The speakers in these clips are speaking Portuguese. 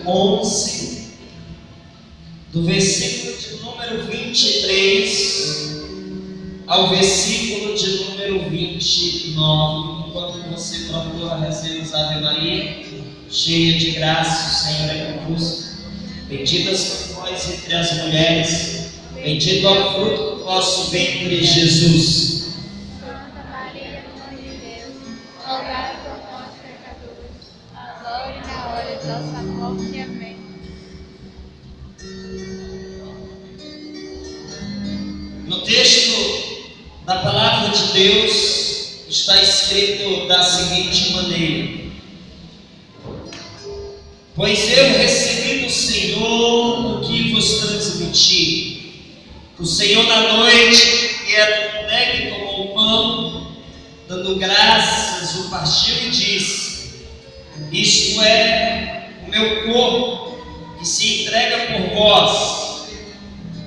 11, do versículo de número 23 ao versículo de número 29. Enquanto você procura, rezemos a Ave Maria, cheia de graça, o Senhor é convosco. Bendita sois vós entre as mulheres, bendito é o fruto do vosso ventre, Jesus. Santa Maria, Mãe de Deus, rogai por nós, pecadores, agora e na hora de nossa morte. Amém. No texto da palavra de Deus está escrito da seguinte maneira: pois eu recebi do Senhor o que vos transmiti. O Senhor na noite, que é que tomou o pão, dando graças, o partiu e disse: isto é o meu corpo, que se entrega por vós.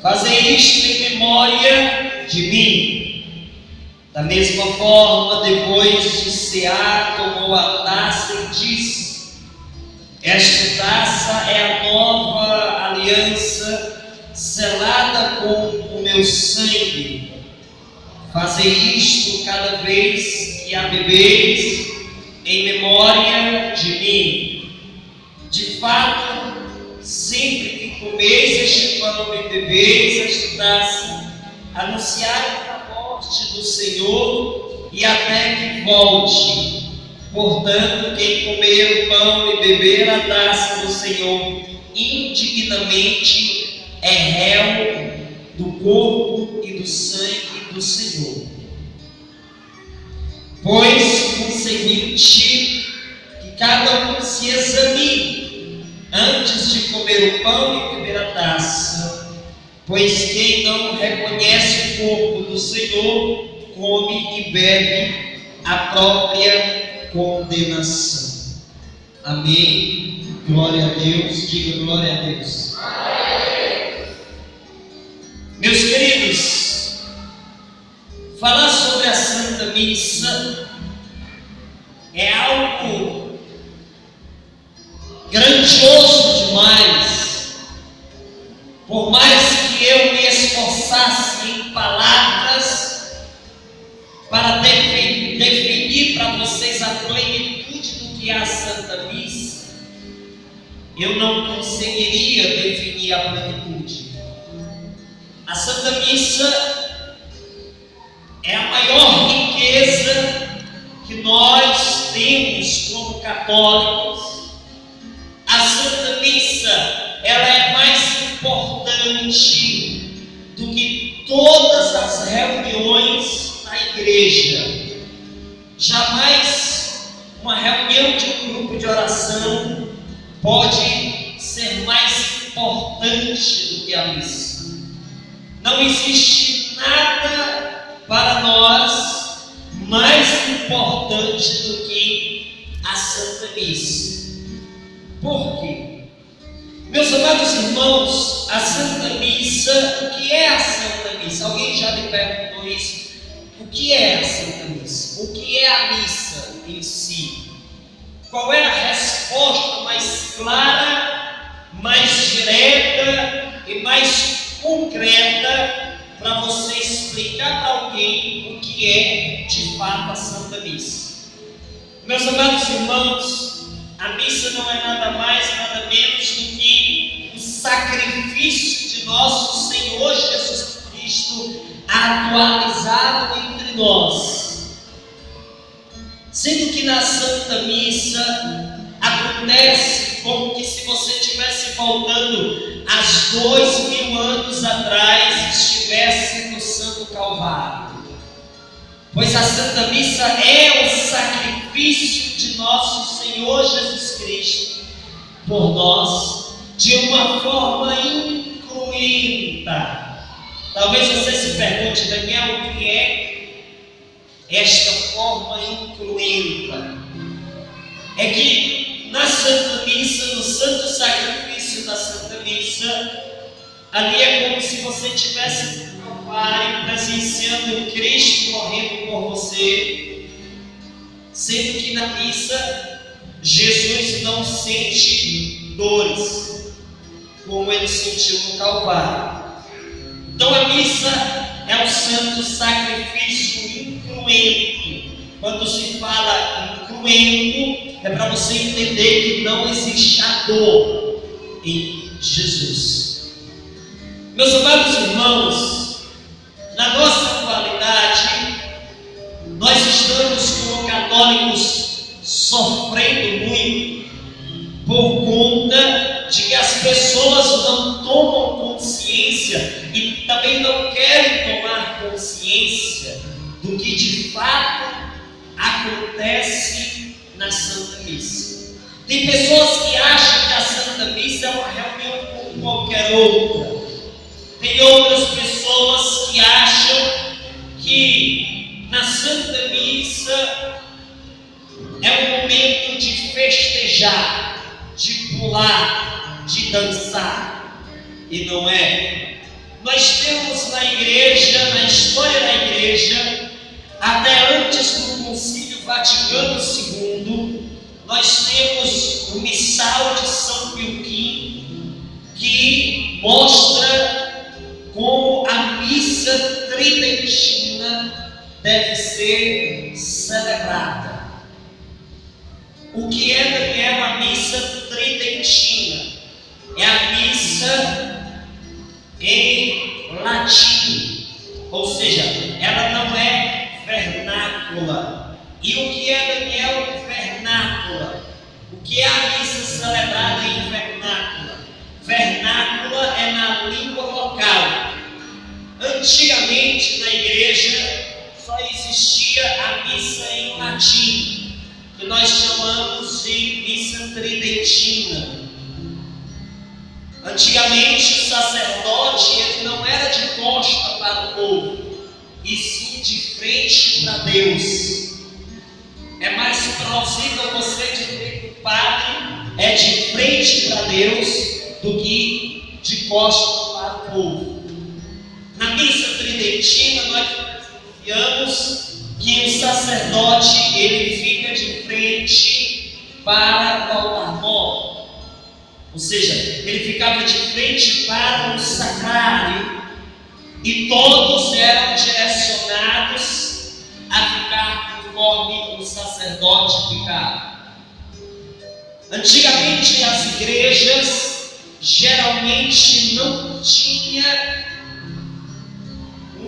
Fazei isto em memória de mim. Da mesma forma, depois de cear, tomou a taça e disse: esta taça é a nova aliança, selada com o meu sangue. Fazei isto cada vez que a bebeis, em memória de mim. De fato, sempre que comeis este pão e bebeis esta taça, anunciai a morte do Senhor e até que volte. Portanto, quem comer o pão e beber a taça do Senhor indignamente é réu do corpo e do sangue do Senhor. Pois conseguinte que cada um se examine antes de comer o pão e beber a taça, pois quem não reconhece o corpo do Senhor come e bebe a própria condenação. Amém. Glória a Deus. Diga glória a Deus. Meus queridos, falar sobre a Santa Missa é algo grandioso demais. Por mais que eu me esforçasse em palavras para definir para vocês a plenitude do que é a Santa Missa, eu não conseguiria definir a plenitude. A Santa Missa é a maior riqueza que nós temos como católicos. A Santa Missa, ela é mais importante do que todas as reuniões na igreja. Jamais uma reunião de um grupo de oração pode ser mais importante do que a missa. Não existe nada para nós mais importante do que a Santa Missa. Por quê? Meus amados irmãos, a Santa Missa, o que é a Santa Missa? Alguém já me perguntou isso? O que é a Santa Missa? O que é a missa em si? Qual é a resposta mais clara, mais direta e mais concreta para você explicar para alguém o que é de fato a Santa Missa? Meus amados irmãos, a missa não é nada mais, nada menos do que o sacrifício de nosso Senhor Jesus Cristo atualizado entre nós. Sendo que na Santa Missa acontece como que se você estivesse voltando há 2000 anos atrás, estivesse no Santo Calvário. Pois a Santa Missa é o sacrifício de nosso Senhor Jesus Cristo por nós, de uma forma incruenta. Talvez você se pergunte, Daniel, o que é esta forma incruenta? É que na Santa Missa, no santo sacrifício da Santa Missa, ali é como se você estivesse no Calvário presenciando Cristo morrendo por você, sendo que na missa Jesus não sente dores, como ele sentiu no Calvário. Então a missa é um santo sacrifício incruento. Quando se fala incruento, é para você entender que não existe a dor em Jesus. Meus amados irmãos, na nossa atualidade, nós estamos como católicos sofrendo muito por conta de que as pessoas não tomam consciência e também não querem tomar consciência do que de fato acontece na Santa Missa. Tem pessoas que acham que a Santa Missa é uma reunião como qualquer outra. Tem outras pessoas que acham que na Santa Missa é um momento de festejar, de pular, de dançar. E não é. Nós temos na igreja, na história da igreja, até antes do Concílio Vaticano II, nós temos o Missal de São Pio V, que mostra como a missa tridentina deve ser celebrada. O que é, Daniel, a missa tridentina? É a missa em latim, ou seja, ela não é vernácula. E o que é, Daniel, vernácula? O que é a missa celebrada em vernácula? Vernácula é na língua local. Antigamente na igreja só existia a missa em latim, que nós chamamos de missa tridentina. Antigamente o sacerdote ele não era de costa para o povo, e sim de frente para Deus. É mais plausível você dizer que o padre é de frente para Deus do que de costas para o povo. Na missa tridentina nós confiamos que o sacerdote ele fica de frente para o altar mor. Ou seja, ele ficava de frente para o sacrário e todos eram direcionados a ficar conforme o sacerdote ficava. Antigamente as igrejas geralmente não tinha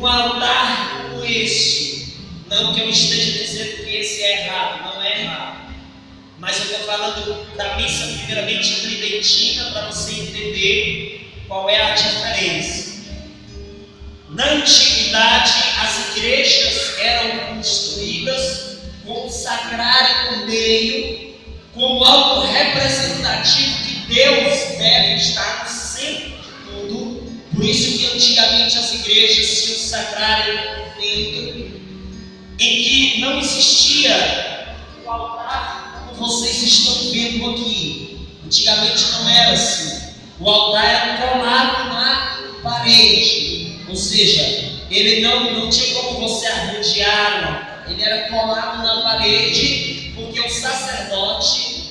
um altar como esse. Não que eu esteja dizendo que esse é errado, não é errado. Mas eu estou falando da missa primeiramente tridentina para você entender qual é a diferença. Na antiguidade, as igrejas eram construídas com o sacrário no meio, como algo representativo que Deus deve estar no centro de tudo. Por isso que antigamente as igrejas tinham o sacrário dentro, em que não existia o altar como vocês estão vendo aqui. Antigamente não era assim. O altar era colado na parede, ou seja, ele não tinha como você arranjar, ele era colado na parede, porque o sacerdote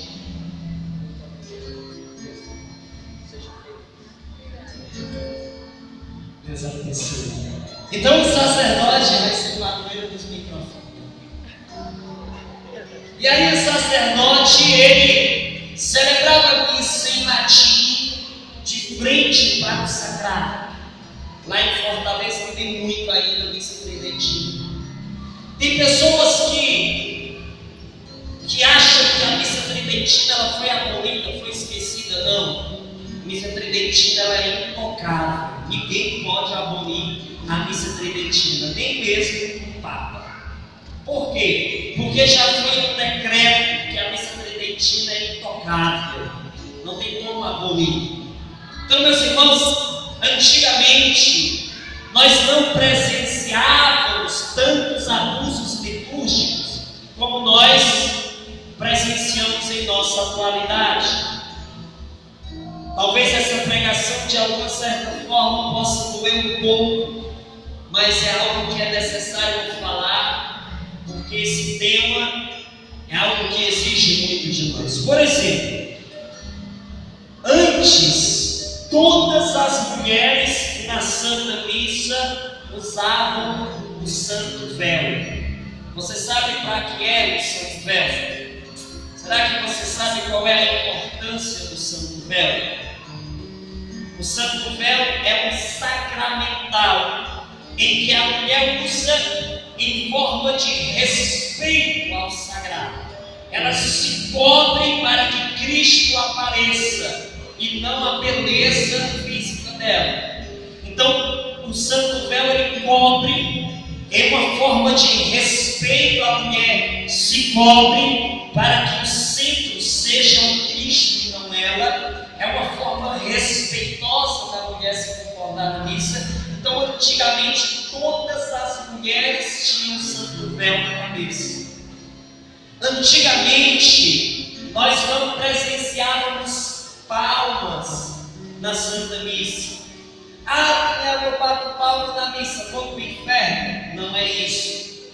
então o sacerdote vai ser padroeiro dos microfones. E aí o sacerdote ele celebrava a missa em latim de frente para o sacrário. Lá em Fortaleza tem muito ainda missa tridentina. Tem pessoas que acham que a missa tridentina ela foi abolida, foi esquecida. Não. A missa tridentina ela é intocável. Ninguém pode abolir a missa tridentina, nem mesmo o Papa. Por quê? Porque já foi um decreto que a missa tridentina é intocável. Não tem como abolir. Então, meus irmãos, antigamente nós não presenciávamos tantos abusos litúrgicos como nós presenciamos em nossa atualidade. Talvez essa pregação de alguma certa forma possa doer um pouco, mas é algo que é necessário falar, porque esse tema é algo que exige muito de nós. Por exemplo, Antes, todas as mulheres na Santa Missa usavam o santo véu. Você sabe para que é o santo véu? Será que você sabe qual é a importância do santo véu? O santo véu é um sacramental em que a mulher usa em forma de respeito ao sagrado. Ela se cobre para que Cristo apareça e não a beleza física dela. Então, o santo véu ele cobre, é uma forma de respeito à mulher, se cobre para que o centro seja o Cristo e não ela. É uma forma respeitosa da mulher se comportar na missa. Então, antigamente, todas as mulheres tinham o santo véu na cabeça. Antigamente, nós não presenciávamos palmas na Santa Missa. Eu bato palmas na missa, vou para o inferno. Não é isso.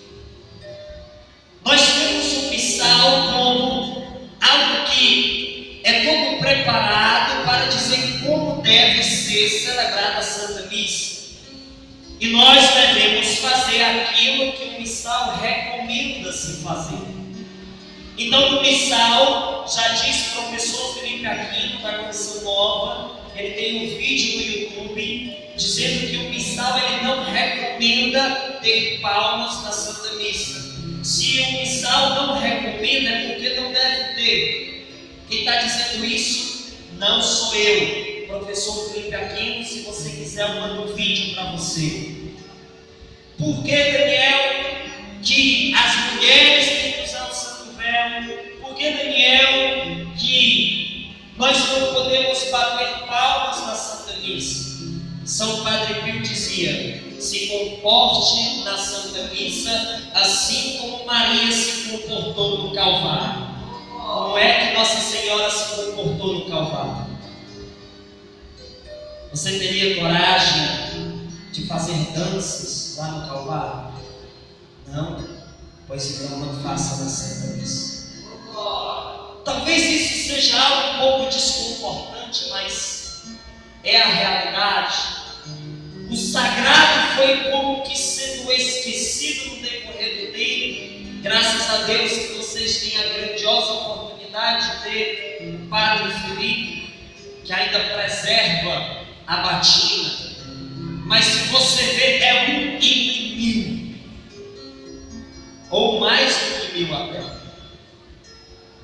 Nós temos o missal como algo que é todo preparado para dizer como deve ser celebrada a Santa Missa. E nós devemos fazer aquilo que o missal recomenda se fazer. Então, no missal, já diz o professor Felipe Aquino, da Canção Nova, ele tem um vídeo no YouTube, dizendo que o missal ele não recomenda ter palmas na Santa Missa. Se o missal não recomenda, é porque não deve ter. Quem está dizendo isso não sou eu, professor Felipe Aquino. Se você quiser, eu mando um vídeo para você. Por que, Daniel, que as mulheres têm que usar o santo véu? Por que, Daniel, que nós não podemos bater palmas na Santa Missa? São Padre Pio dizia: se comporte na Santa Missa assim como Maria se comportou no Calvário. Como é que Nossa Senhora se comportou no Calvário? Você teria coragem de fazer danças lá no Calvário? Não? Pois então não faça na Santa Missa. Talvez isso seja algo um pouco desconfortante, mas é a realidade. O sagrado foi como que sendo esquecido no decorrer do tempo. Graças a Deus que vocês têm a grandiosa oportunidade de ter um Padre Felipe que ainda preserva a batina. Mas se você vê, é 1 em 1000, ou mais do que 1000 até.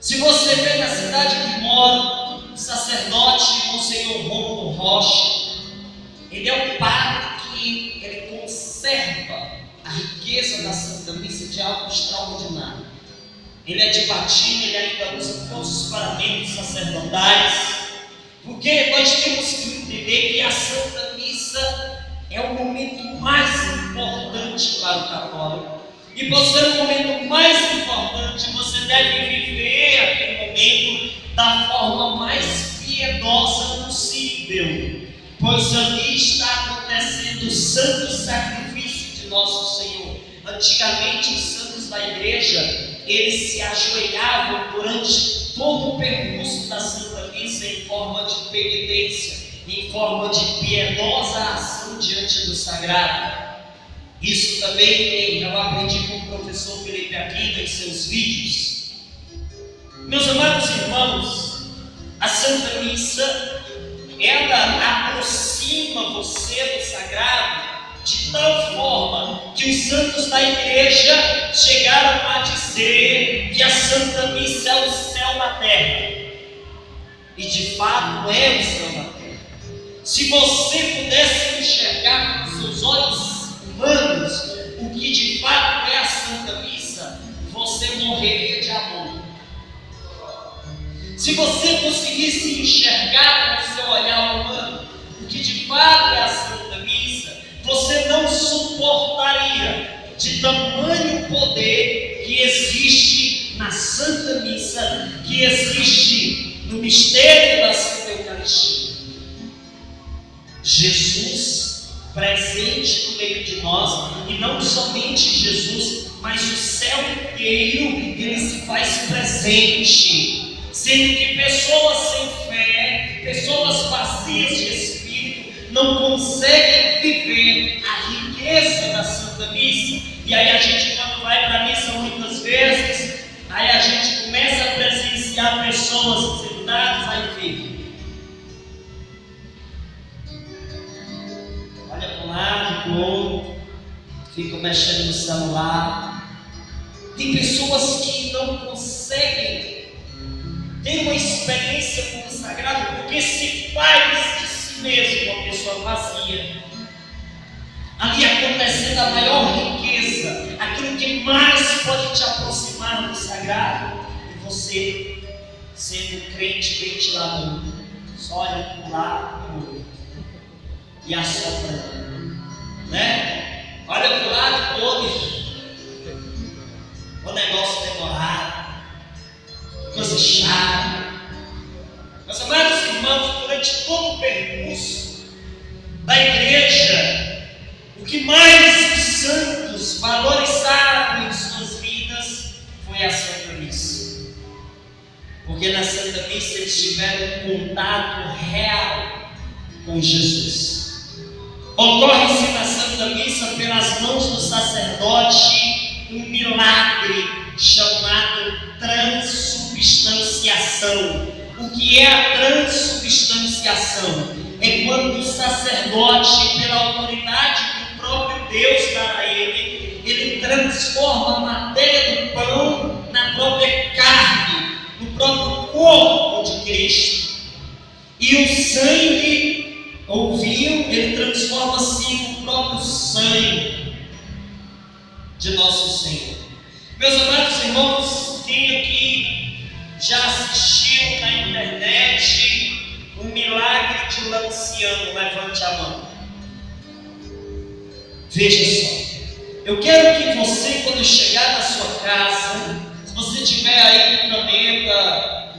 Se você vê na cidade que mora, o sacerdote Monsenhor Rômulo Rocha, ele é um padre que ele conserva a riqueza da Santa Missa de algo extraordinário. Ele é de batina, ele ainda usa todos os paramentos sacerdotais, porque nós temos que entender que a Santa Missa é o momento mais importante para o católico. E por ser o momento mais importante, você deve viver aquele momento da forma mais piedosa possível, pois ali está acontecendo o santo sacrifício de nosso Senhor. Antigamente, os santos da igreja, eles se ajoelhavam durante todo o percurso da Santa Missa em forma de penitência, em forma de piedosa ação diante do sagrado. Isso também eu aprendi com o professor Felipe Aquino em seus vídeos. Meus amados irmãos, a Santa Missa, ela aproxima você do sagrado de tal forma que os santos da igreja chegaram a dizer que a Santa Missa é o céu na terra. E de fato é o céu na terra. Se você pudesse enxergar com seus olhos humanos o que de fato é a Santa Missa, você morreria de amor. Se você conseguisse enxergar com o seu olhar humano o que de fato é a Santa Missa, você não suportaria de tamanho poder que existe na Santa Missa, que existe no mistério da Santa Eucaristia. Jesus presente no meio de nós, e não somente Jesus, mas o céu inteiro, ele se faz presente, sendo que pessoas sem fé pessoas vazias de espírito não conseguem viver a riqueza da Santa Missa. E aí a gente, quando vai para a missa muitas vezes, aí a gente começa a presenciar pessoas sentadas aí vive. Olha para um lado, para o outro, fica mexendo no celular. Tem pessoas que não conseguem ter uma experiência com o sagrado porque se faz de si mesmo uma pessoa vazia. Ali acontecendo a maior riqueza, aquilo que mais pode te aproximar do sagrado, e você, sendo crente ventilador, só olha para um lado e para o outro e assoprando, né? Olha para o lado e para o outro, o negócio demorado, coisa chata. Meus amados irmãos, durante todo o percurso da igreja, o que mais os santos valorizaram em suas vidas foi a Santa Missa. Porque na Santa Missa eles tiveram um contato real com Jesus. Ocorre-se na Santa Missa, pelas mãos do sacerdote, um milagre chamado transubstanciação. O que é a transubstanciação? É quando o sacerdote, pela autoridade que o próprio Deus dá a ele transforma a matéria do pão na própria carne, no próprio corpo de Cristo. E o sangue, ou vinho, ele transforma assim no próprio sangue de nosso Senhor. Meus amados irmãos, quem aqui já assistiu na internet o milagre de Lanciano? Levante a mão. Veja só, eu quero que você, quando chegar na sua casa, se você tiver aí caneta,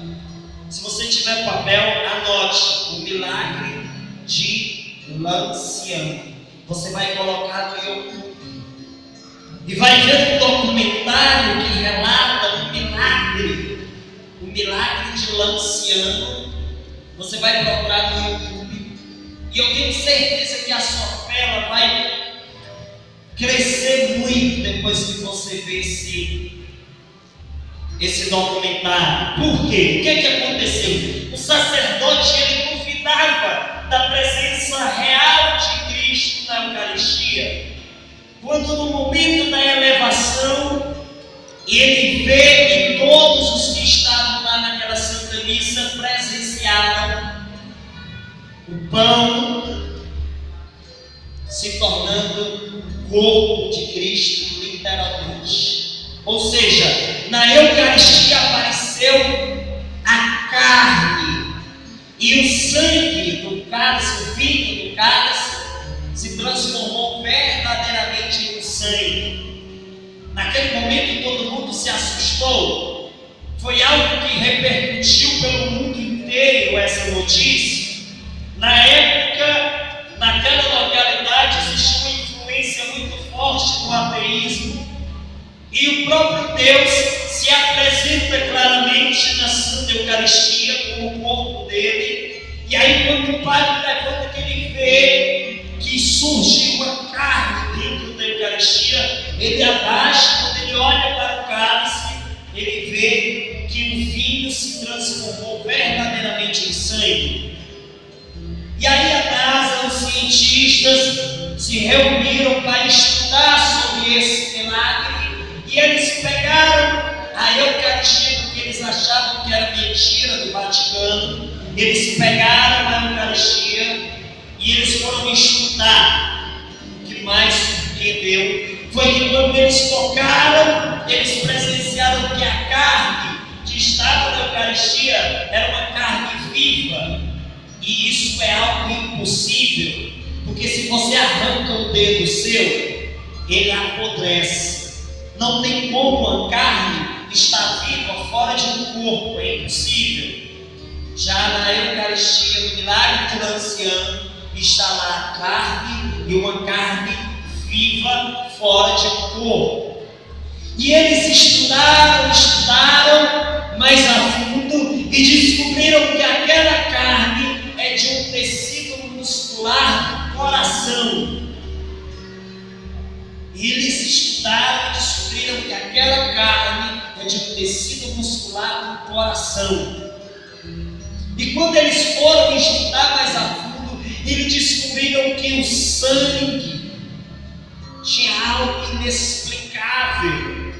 se você tiver papel, anote o milagre de Lanciano. Você vai colocar no YouTube e vai ver um documentário que relata o milagre de Lanciano. Você vai procurar no YouTube e eu tenho certeza que a sua fé ela vai crescer muito depois que você ver esse documentário. Por quê? O que aconteceu? O sacerdote ele duvidava da presença real de Cristo na Eucaristia. Quando no momento da elevação ele vê que todos os que estavam lá naquela Santa Missa presenciaram o pão se tornando o corpo de Cristo, literalmente. Ou seja, na Eucaristia apareceu a carne e o sangue do cálice, o vinho do cálice, se transformou verdadeiramente em sangue. Naquele momento todo mundo se assustou. Foi algo que repercutiu pelo mundo inteiro essa notícia. Na época, naquela localidade existia uma influência muito forte do ateísmo. E o próprio Deus se apresenta claramente na Santa Eucaristia como o corpo dele. E aí quando o padre levanta que ele vê que surge uma carne dentro da Eucaristia, ele abaixa, quando ele olha para o cálice, ele vê que o vinho se transformou verdadeiramente em sangue. E aí a NASA, os cientistas se reuniram para estudar sobre esse milagre e eles pegaram a Eucaristia porque eles achavam que era mentira do Vaticano. Eles pegaram a Eucaristia e eles foram estudar. O que mais surpreendeu foi que quando eles tocaram, eles presenciaram que a carne que estava na Eucaristia era uma carne viva. E isso é algo impossível, porque se você arranca o dedo seu, ele apodrece. Não tem como a carne estar viva fora de um corpo, é impossível. Já na Eucaristia, no milagre de Lanciano, está lá a carne e uma carne viva fora de um corpo. E eles estudaram mais a fundo e descobriram que aquela carne coração. E eles estudaram e descobriram que aquela carne é de um tecido muscular do coração. E quando eles foram estudar mais a fundo, eles descobriram que o sangue tinha algo inexplicável,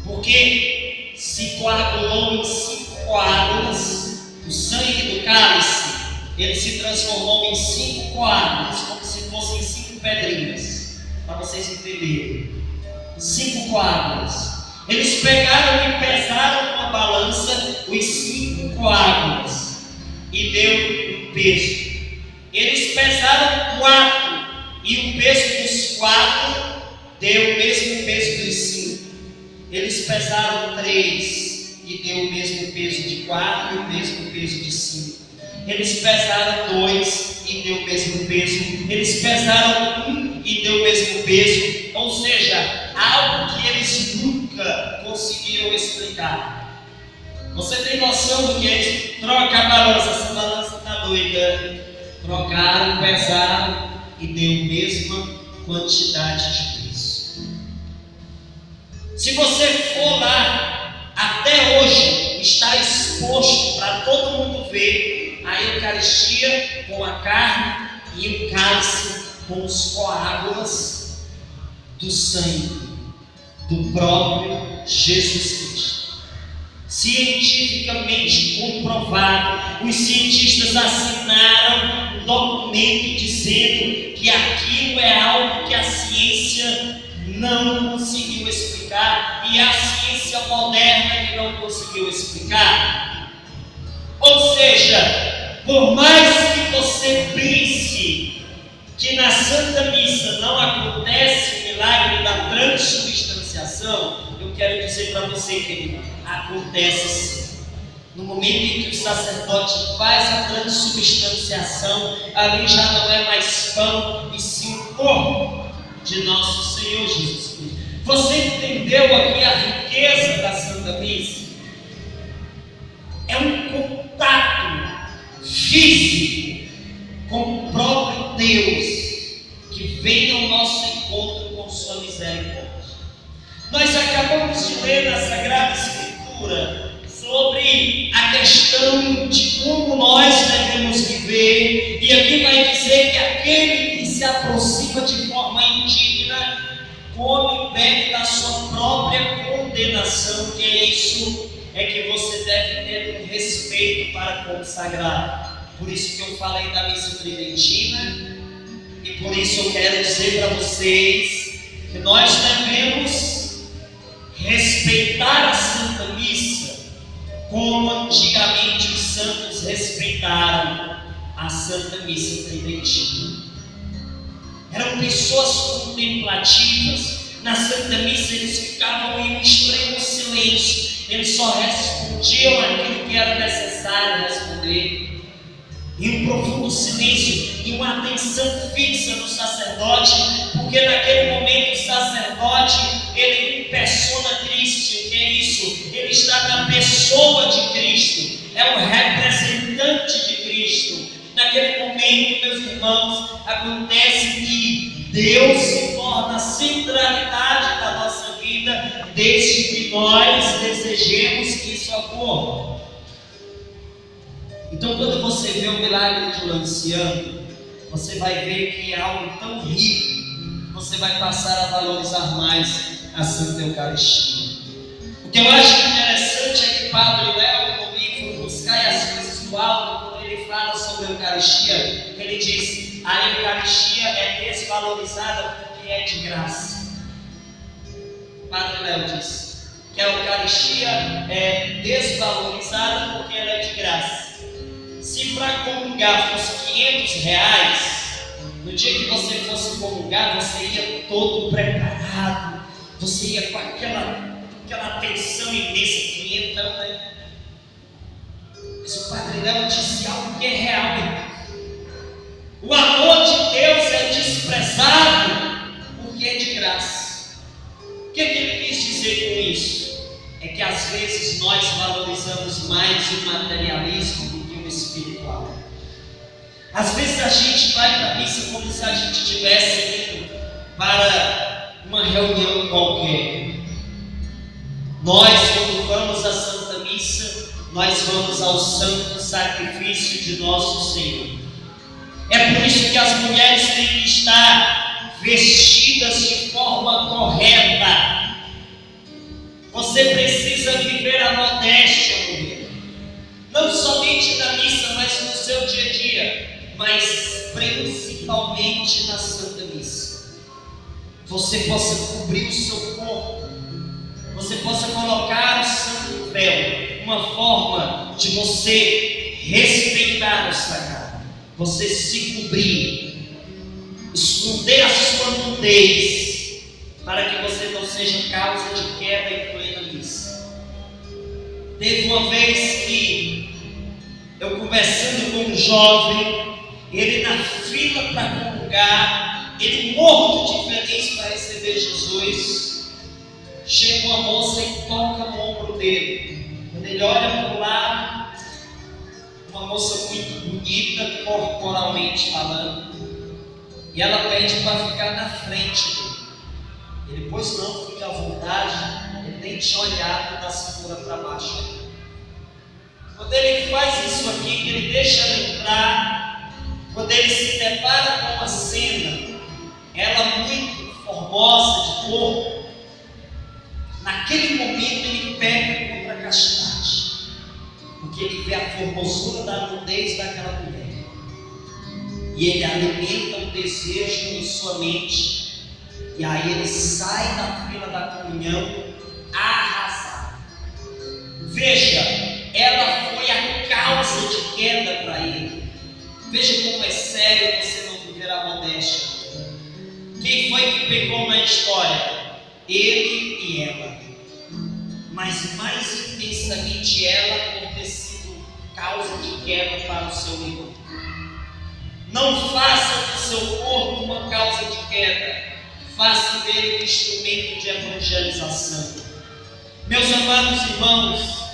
porque se coagulou em 5 coágulas. O sangue do cálice, ele se transformou em 5 coágulas, como se fossem 5 pedrinhas, para vocês entenderem. 5 coágulas. Eles pegaram e pesaram com a balança os 5 coágulas e deu um peso. Eles pesaram 4 e o peso dos 4 deu o mesmo peso dos 5. Eles pesaram 3 e deu o mesmo peso de 4 e o mesmo peso de 5. Eles pesaram 2 e deu o mesmo peso. Eles pesaram 1 e deu o mesmo peso. Ou seja, algo que eles nunca conseguiram explicar. Você tem noção do que é isso? Troca a balança, essa balança está doida. Trocaram, pesaram e deu a mesma quantidade de peso. Se você for lá, até hoje está exposto para todo mundo ver a Eucaristia com a carne e o cálice com os coágulas do sangue do próprio Jesus Cristo. Cientificamente comprovado, os cientistas assinaram um documento dizendo que aquilo é algo que a ciência não conseguiu explicar e a ciência moderna que não conseguiu explicar. Ou seja, por mais que você pense que na Santa Missa não acontece o milagre da transubstanciação, eu quero dizer para você, querido, acontece sim. No momento em que o sacerdote faz a transubstanciação, ali já não é mais pão e sim o corpo de nosso Senhor Jesus Cristo. Você entendeu aqui a riqueza da Santa Missa? É um contato físico com o próprio Deus que vem ao nosso encontro com sua misericórdia. Nós acabamos de ler na Sagrada Escritura sobre a questão de como nós devemos viver, e aqui vai dizer que aquele que se aproxima de forma indigna come e bebe da sua própria condenação. Que é isso? É que você deve ter um respeito para com o sagrado. Por isso que eu falei da missa tridentina, e por isso eu quero dizer para vocês que nós devemos respeitar a Santa Missa como antigamente os santos respeitaram a Santa Missa tridentina. Eram pessoas contemplativas. Na Santa Missa eles ficavam em um extremo silêncio. Eles só respondiam aquilo que era necessário responder. Em um profundo silêncio e uma atenção fixa no sacerdote, porque naquele momento o sacerdote, ele impersona Cristo. O que é isso? Ele está na pessoa de Cristo, é o representante de Cristo. Naquele momento, meus irmãos, acontece que Deus se torna a centralidade da nossa vida, desde que nós desejemos que isso ocorra. Então, quando você vê o milagre de Lanciano, você vai ver que é algo tão rico, você vai passar a valorizar mais a Santa Eucaristia. O que eu acho interessante é que o Padre Léo, no livro Buscai as Coisas do Alto, quando ele fala sobre a Eucaristia, ele diz: a Eucaristia é desvalorizada porque é de graça. O Padre Léo diz que a Eucaristia é desvalorizada porque ela é de graça. Se para comungar fosse R$500, no dia que você fosse comungar, você ia todo preparado, você ia com aquela atenção imensa, quinhentão, né? Mas o Padre Léo disse algo que é real. O amor de Deus é desprezado porque é de graça. O que ele quis dizer com isso? É que às vezes nós valorizamos mais o materialismo do que o espiritual. Às vezes a gente vai para a missa como se a gente tivesse indo para uma reunião qualquer. Nós, quando vamos à Santa Missa, nós vamos ao santo sacrifício de nosso Senhor. É por isso que as mulheres têm que estar vestidas de forma correta. Você precisa viver a modéstia, mulher. Não somente na missa, mas no seu dia a dia, mas principalmente na Santa Missa. Você possa cobrir o seu corpo, você possa colocar o santo véu, uma forma de você respeitar o sagrado, você se cobrir, esconder a sua nudez, para que você não seja causa de queda em plena missa. Teve uma vez que eu conversando com um jovem, ele na fila para comungar, ele morto de feliz para receber Jesus, chega uma moça e toca no ombro dele. Quando ele olha para o lado, uma moça muito bonita, corporalmente falando, e ela pede para ficar na frente dele. Ele, pois não, fica à vontade, ele nem tinha olhado da cintura para baixo. Quando ele faz isso aqui, que ele deixa ela entrar, quando ele se depara com uma cena, ela muito formosa de corpo, naquele momento ele pega contra a castidade, porque ele vê a formosura da nudez daquela mulher, e ele alimenta um desejo em sua mente, e aí ele sai da fila da comunhão arrasado. Veja, ela foi a causa de queda para ele. Veja como é sério você não viver a modéstia. Quem foi que pecou na história? Ele e ela. Mas mais intensamente ela por ter sido causa de queda para o seu irmão. Não faça do seu corpo uma causa de queda. Faça dele um instrumento de evangelização. Meus amados irmãos,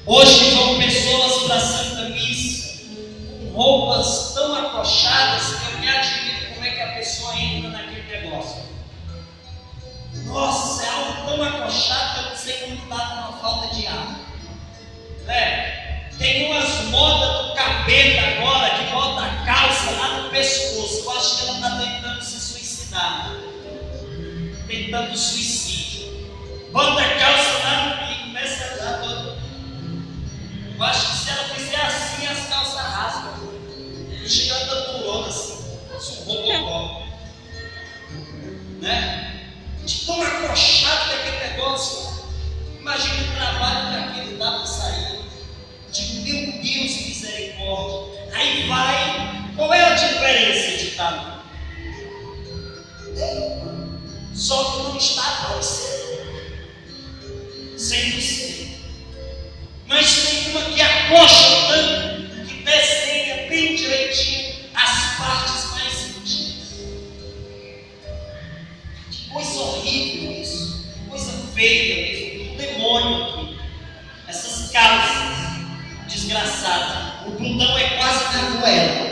hoje vão pessoas para a Santa Missa com roupas tão acochadas que eu me admiro como é que a pessoa entra naquele negócio. Nossa, é algo tão acochado que eu não sei como dá uma falta de ar. Tem umas modas do capeta agora que bota a calça lá no pescoço. Eu acho que ela está tentando se suicidar. Tentando suicídio. Bota a calça lá no bico, começa a dar todo. Eu acho que se ela fizer assim, as calças rasgam. Chega anda pulando assim, um robocó. De tão acochado daquele negócio. Imagina o trabalho daquilo dá para sair. Digo, meu Deus, misericórdia. Aí vai. Qual é a diferença de estar? Só que não está aparecendo 100%. Mas tem uma que acocha tanto que desenha bem direitinho as partes mais íntimas. Que coisa horrível isso, coisa feia isso, um demônio aqui. Essas calças desgraçadas, o bundão é quase na goela.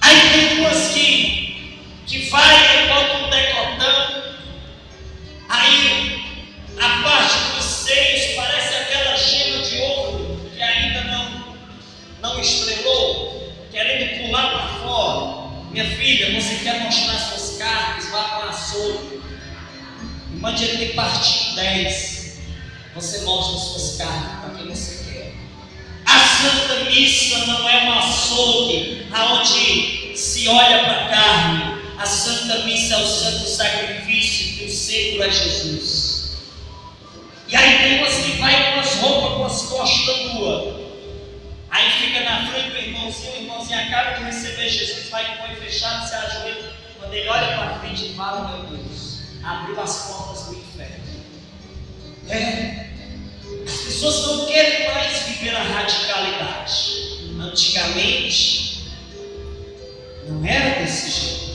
Aí tem umas que vai e bota um decotão, aí a parte dos seios parece aquela gema de ouro que ainda não estrelou, querendo pular para fora. Minha filha, você quer mostrar suas carnes, vá para a açougue e mande ele partir 10. Você mostra suas carnes para quem você quer. A Santa Missa não é um açougue aonde se olha para a carne. A Santa Missa é o santo sacrifício que o centro é Jesus. E aí tem umas que vai com as roupas com as costas nuas. Aí fica na frente do irmãozinho, o irmãozinho acaba de receber Jesus, vai com o olho fechado, se ajoelha. Quando ele olha para frente e fala, meu Deus, abriu as portas do inferno. As pessoas não querem mais viver a radicalidade. Antigamente não era desse jeito.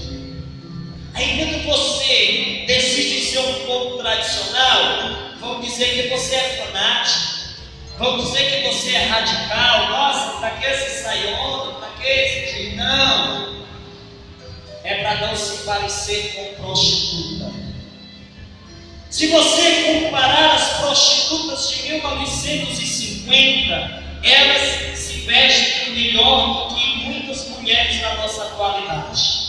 Aí quando você decide ser um pouco tradicional, vão dizer que você é fanático, vão dizer que você é radical. Nossa, para que esse sai onda, para que igreja. Não. É para não se parecer com prostituta. Se você comparar as prostitutas de 1950, elas se vestem melhor do que muitas mulheres da nossa atualidade.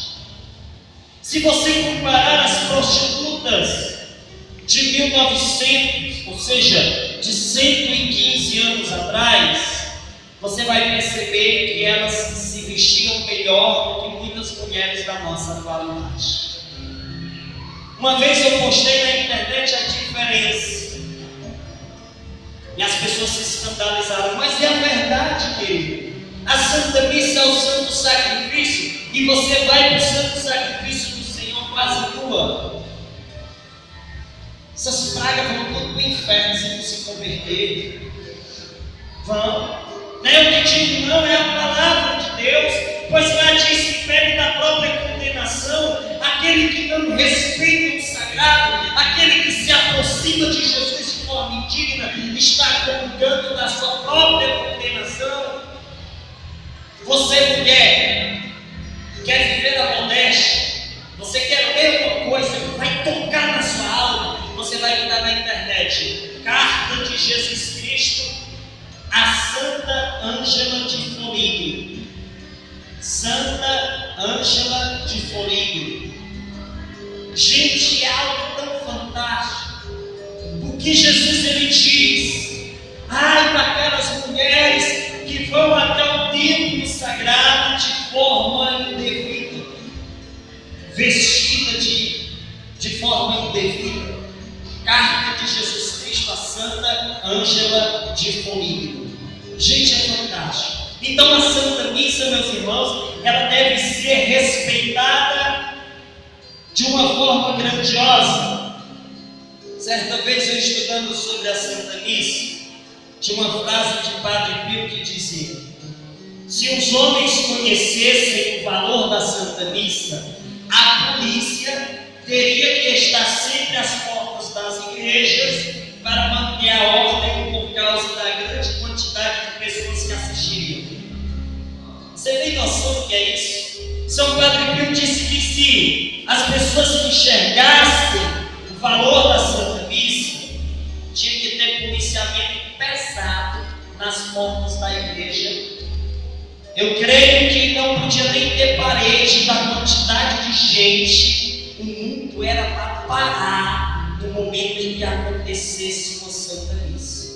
Se você comparar as prostitutas de 1900, ou seja, de 115 anos atrás, você vai perceber que elas se vestiam melhor do que muitas mulheres da nossa atualidade. Uma vez eu postei na internet a diferença, e as pessoas se escandalizaram, mas é a verdade, querido. A Santa Missa é o santo sacrifício, e você vai para o santo sacrifício do Senhor quase nua. Essas pragas vão tudo para o inferno se não se converter. Vão. Não é o que digo, não, é a palavra de Deus, pois lá diz que pede da própria condenação aquele que não respeita o sagrado, aquele que se aproxima de Jesus de forma indigna, está comungando da sua própria condenação. Você, mulher, quer viver a modéstia, você quer ler uma coisa que vai tocar na sua alma, você vai botar na internet: Carta de Jesus Cristo a Santa Ângela de Floride. Santa Ângela de Floride. Gente, é algo tão fantástico. O que Jesus ele diz: ai para aquelas mulheres que vão até o templo sagrado de forma indevida, vestida de forma indevida. Carta de Jesus Cristo a Santa Ângela de Floride. Gente, é fantástico. Então a Santa Missa, meus irmãos, ela deve ser respeitada de uma forma grandiosa. Certa vez eu estudando sobre a Santa Missa, tinha uma frase de Padre Pio que dizia: se os homens conhecessem o valor da Santa Missa, a polícia teria que estar sempre às portas das igrejas para manter a ordem por causa da grande quantidade de pessoas que assistiriam. Você tem noção do que é isso? São Padre Pio disse que se as pessoas enxergassem o valor da Santa Missa, tinha que ter policiamento pesado nas portas da igreja. Eu creio que não podia nem ter parede da quantidade de gente. O mundo era para parar no momento em que acontecesse uma Santa Missa.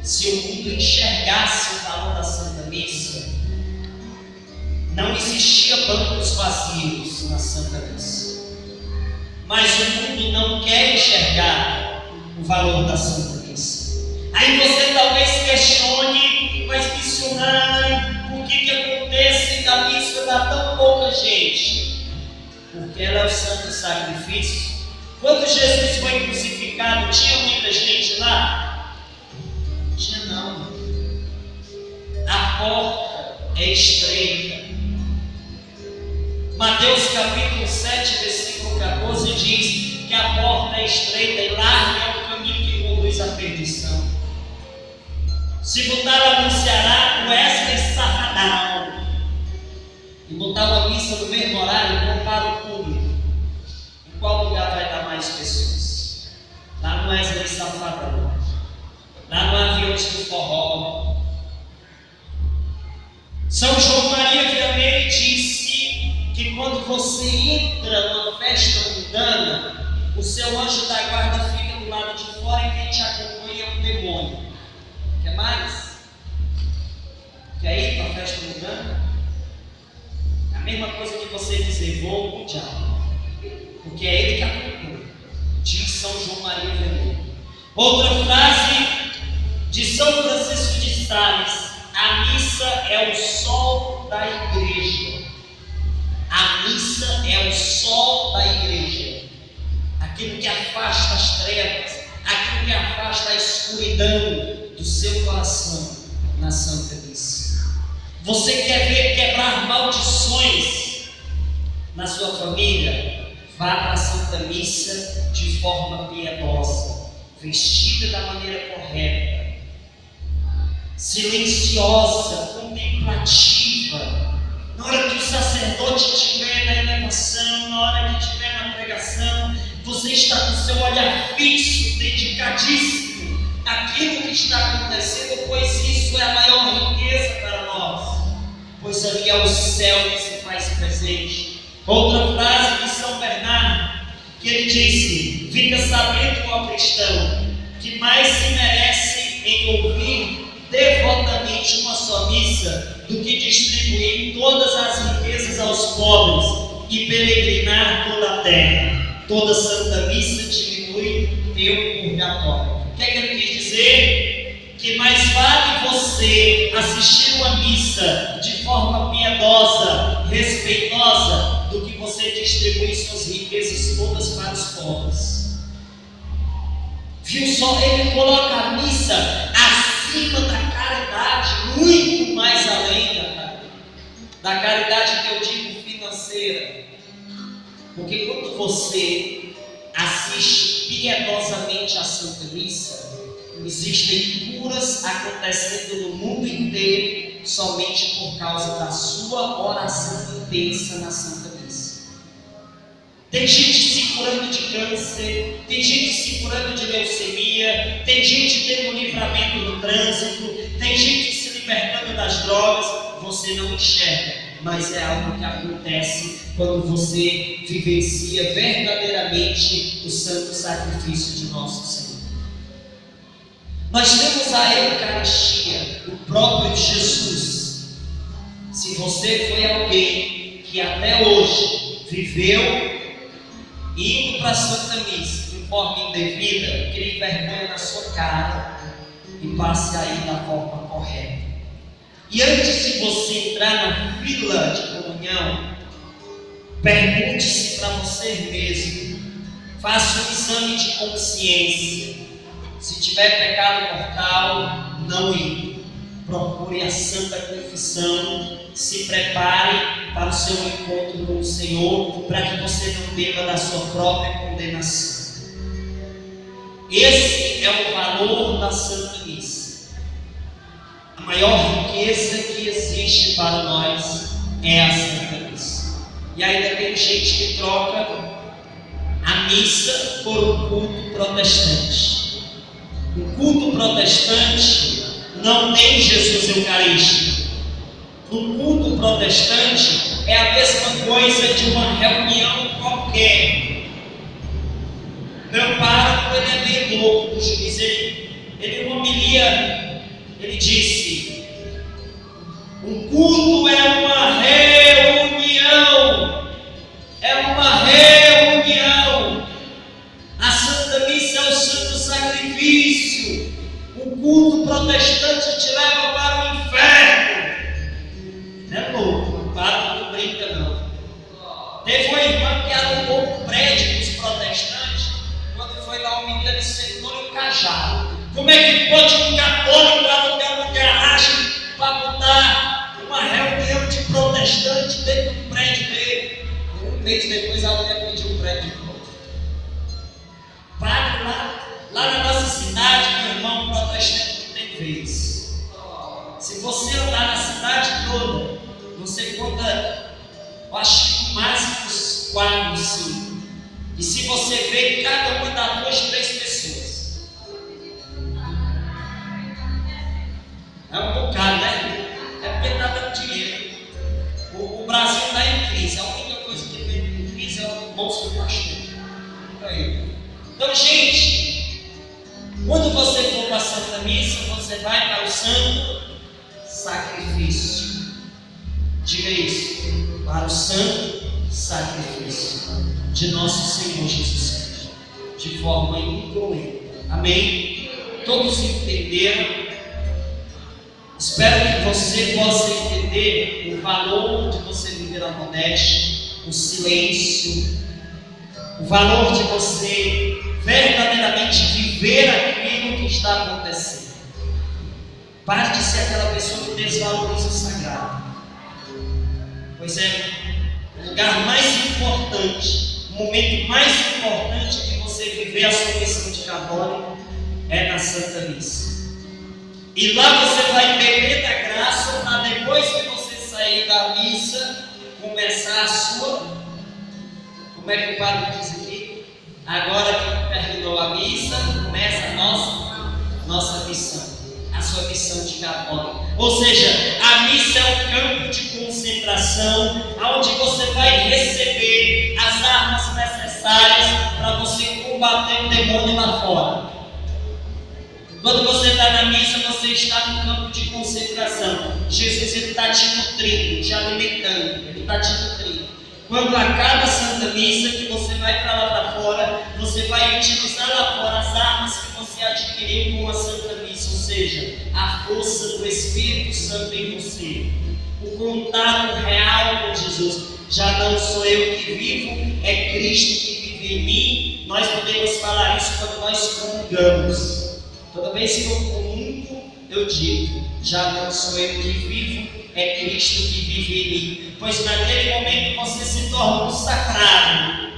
Se o mundo enxergasse o valor da Santa Missa, não existia bancos vazios na Santa Missa. Mas o mundo não quer enxergar o valor da Santa Missa. Aí você talvez questione: mas missionário, por que acontece que a missa dá tão pouca gente? Porque ela é o santo sacrifício. Quando Jesus foi crucificado, tinha muita gente lá? Não tinha não. A porta é estreita. Mateus capítulo 7, versículo 14 diz que a porta é estreita e larga é o caminho que conduz à perdição. Se botar a anunciará o Wesley Safadão e botar uma missa no mesmo horário, não para o público, em qual lugar vai dar mais pessoas? Lá no Wesley Safadão, lá no Aviões do Forró. São João Maria Vianney disse que quando você entra numa festa mundana, o seu anjo da guarda fica do lado de fora e quem te acompanha é um demônio. Quer mais? Quer ir para a festa mundana? É a mesma coisa que você dizer: vou com o diabo, porque é ele que acompanha. Diz São João Maria Vianney. Outra frase de São Francisco de Sales: a missa é o sol da igreja. A missa é o sol da igreja. Aquilo que afasta as trevas, aquilo que afasta a escuridão do seu coração na Santa Missa. Você quer ver quebrar maldições na sua família? Vá para a Santa Missa de forma piedosa, vestida da maneira correta, silenciosa, contemplativa. Não fixo, dedicadíssimo àquilo que está acontecendo, pois isso é a maior riqueza para nós, pois ali é o céu que se faz presente. Outra frase de São Bernardo, que ele disse: fica sabendo, ó cristão, que mais se merece em ouvir devotamente uma só missa do que distribuir todas as riquezas aos pobres e peregrinar toda a terra. Toda santa missa diminui teu purgatório. O que é que ele quis dizer? Que mais vale você assistir uma missa de forma piedosa, respeitosa, do que você distribuir suas riquezas todas para os pobres. Viu só? Ele coloca a missa acima da caridade, muito mais além da caridade que eu digo financeira. Porque quando você assiste piedosamente a Santa Missa, existem curas acontecendo no mundo inteiro somente por causa da sua oração intensa na Santa Missa. Tem gente se curando de câncer, tem gente se curando de leucemia, tem gente tendo livramento no trânsito, tem gente se libertando das drogas. Você não enxerga, mas é algo que acontece quando você vivencia verdadeiramente o santo sacrifício de nosso Senhor. Nós temos a Eucaristia, o próprio Jesus. Se você foi alguém que até hoje viveu indo para a Santa Missa de forma indevida, crie vergonha na sua cara e passe aí da forma correta. E antes de você entrar na fila de comunhão, pergunte-se para você mesmo, faça um exame de consciência. Se tiver pecado mortal, não entre. Procure a Santa Confissão, se prepare para o seu encontro com o Senhor, para que você não beba da sua própria condenação. Esse é o valor da Santa Missa. A maior riqueza que existe para nós é a Santa Missa. E ainda tem gente que troca a missa por um culto protestante. O culto protestante não tem Jesus Eucarístico. No culto protestante é a mesma coisa de uma reunião qualquer. Meu pároco, ele é bem louco do juiz. Ele uma homilia, ele disse: um culto é uma reunião. É uma reunião. A Santa Missa é o santo sacrifício. O culto protestante te leva para o inferno. É louco, o padre não brinca não. Teve uma irmã que alugou um prédio dos protestantes. Quando foi lá, o menino ele sentou em um cajado. Como é que pode um católico alugar uma garagem para botar uma reunião de protestante dentro do prédio dele? Um mês depois a mulher pediu um prédio de volta. Padre, lá na nossa cidade, meu irmão, protestante não tem vez. Se você andar na cidade toda, você conta, eu acho que no máximo uns 4, 5. E se você vê, cada uma dá 2, 3 pessoas. É um bocado, né? É porque está dando dinheiro. O Brasil está em crise. A única coisa que vem em crise é o bolso do pastor. Então, gente, quando você for para a Santa Missa, você vai para o santo sacrifício. Diga isso, para o santo sacrifício de nosso Senhor Jesus Cristo, de forma incruenta. Amém? Todos entenderam? Espero que você possa entender o valor de você viver a modéstia, o silêncio, o valor de você verdadeiramente viver aquilo que está acontecendo. Pare de ser aquela pessoa que desvaloriza o sagrado. Pois é, o lugar mais importante, o momento mais importante de você viver a sua missão de católico é na Santa Missa. E lá você vai beber da graça para depois que você sair da missa, começar a sua. Como é que o padre diz aqui? Agora me pergunta. terminou a missa, começa a nossa missão, a sua missão de católico. Ou seja, a missa é um campo de concentração, onde você vai receber as armas necessárias para você combater o demônio lá fora. Quando você está na missa, você está no campo de concentração. Jesus está te nutrindo, te alimentando, Ele está te nutrindo. Quando acaba a Santa Missa, que você vai para lá para fora, você vai utilizar lá fora as armas que você adquiriu com a Santa Missa, ou seja, a força do Espírito Santo em você, o contato real com Jesus. Já não sou eu que vivo, é Cristo que vive em mim. Nós podemos falar isso quando nós comungamos. Toda vez que eu comungo, eu digo: já não sou eu que vivo, é Cristo que vive em mim. Pois naquele momento você se torna um sacrário,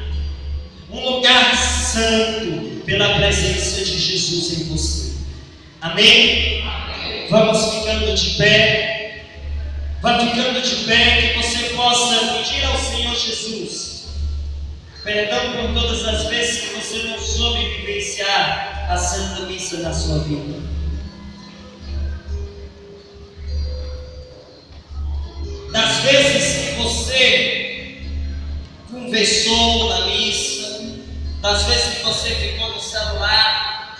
um lugar santo pela presença de Jesus em você. Amém? Amém. Vamos ficando de pé. Vá ficando de pé, que você possa pedir ao Senhor Jesus perdão por todas as vezes que você não soube vivenciar a Santa Missa na sua vida. Das vezes que você conversou na missa, das vezes que você ficou no celular,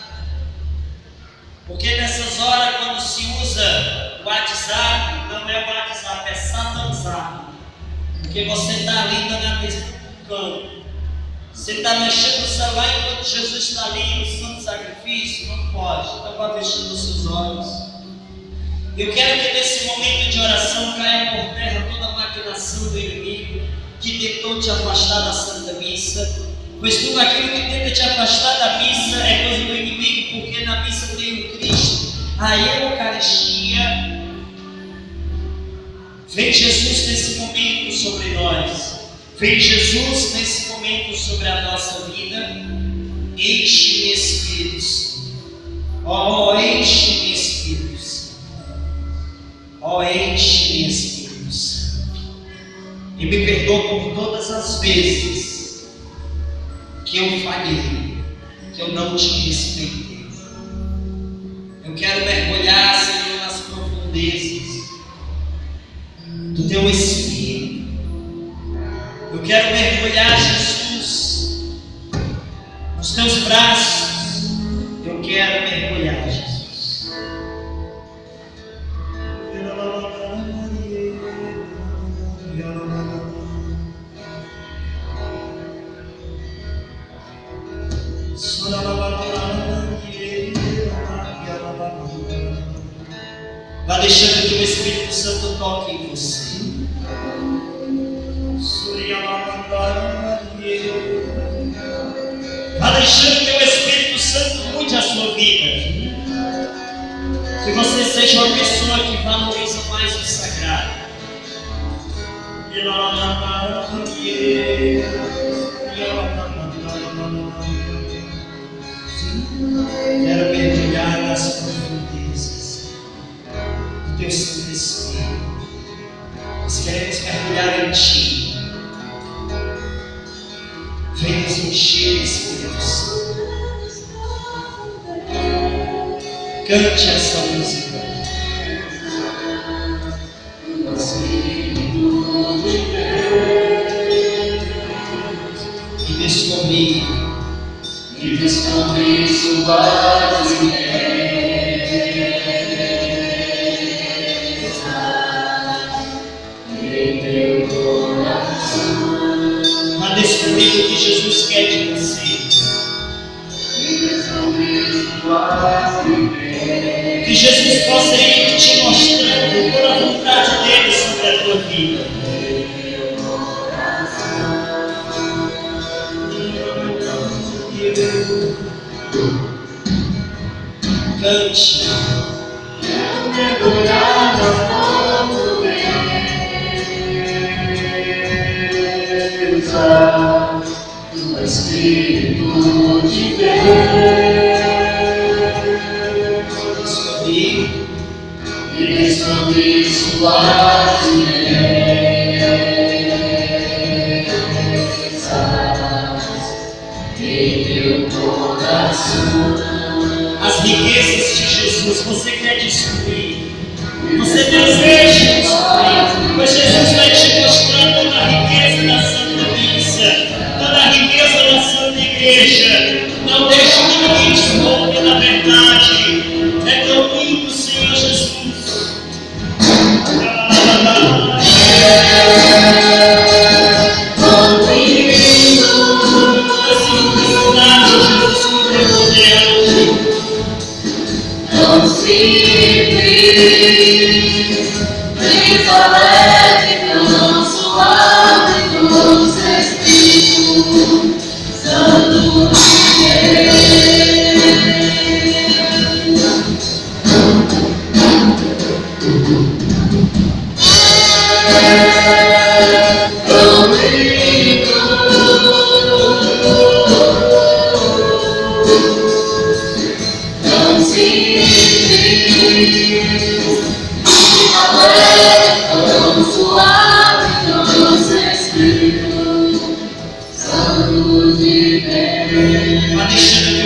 porque nessas horas, quando se usa o WhatsApp, não é o WhatsApp, é Satanzap, porque você está ali na mesa do campo. Você está mexendo no celular enquanto Jesus está ali no santo sacrifício? Não pode. Então vá fechando os seus olhos. Eu quero que nesse momento de oração caia por terra toda a maquinação do inimigo que tentou te afastar da Santa Missa. Pois tudo aquilo que tenta te afastar da missa é coisa do inimigo, porque na missa tem o Cristo, a Eucaristia. Vem Jesus nesse momento sobre nós. Vem Jesus nesse momento sobre a nossa vida. Enche-me, Espíritos. Oh, enche-me, Espíritos. Oh, enche-me, Espíritos. E me perdoa por todas as vezes que eu falhei, que eu não te respeitei. Eu quero mergulhar, Senhor, nas profundezas do Teu Espírito. Eu quero mergulhar, Jesus, nos Teus braços. Eu quero mergulhar, Jesus. Vá deixando que o Espírito Santo toque em você. Vá deixando que o Espírito Santo mude a sua vida. Que você seja uma pessoa que valoriza mais o sagrado. Quero mergulhar nas profundezas do Teu Santo Espírito. Nós queremos mergulhar em Ti. Vem nos encher, Espírito Santo. Cante essa música. Espírito de Deus, e descobri suas ideias em teu coração. Vá descobrindo o que Jesus quer de você. Que Jesus possa ir te mostrando toda a vontade dele sobre a tua vida. Cante. O Espírito de Deus, e descobri suas ideias em teu coração. Vá deixando